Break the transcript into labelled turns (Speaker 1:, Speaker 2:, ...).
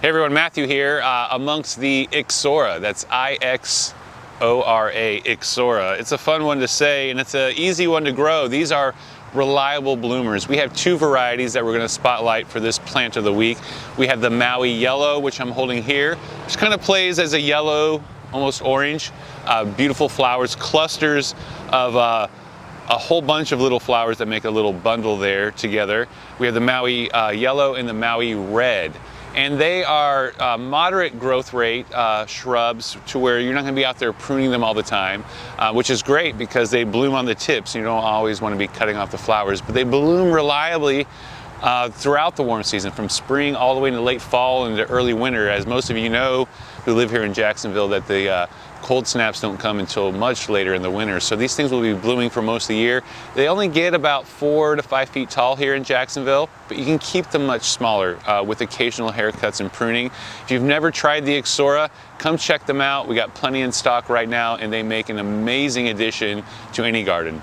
Speaker 1: Hey everyone, Matthew here amongst the Ixora. That's I-X-O-R-A, Ixora. It's a fun one to say and it's an easy one to grow. These are reliable bloomers. We have two varieties that we're going to spotlight for this plant of the week. We have the Maui Yellow, which I'm holding here, which kind of plays as a yellow, almost orange. Beautiful flowers, clusters of a whole bunch of little flowers that make a little bundle there together. We have the Maui Yellow and the Maui Red. And they are moderate growth rate shrubs to where you're not going to be out there pruning them all the time, which is great because they bloom on the tips. You don't always want to be cutting off the flowers, but they bloom reliably throughout the warm season, from spring all the way into late fall and into early winter. As most of you know who live here in Jacksonville, that the cold snaps don't come until much later in the winter. So these things will be blooming for most of the year. They only get about 4 to 5 feet tall here in Jacksonville, but you can keep them much smaller with occasional haircuts and pruning. If you've never tried the Ixora, come check them out. We got plenty in stock right now and they make an amazing addition to any garden.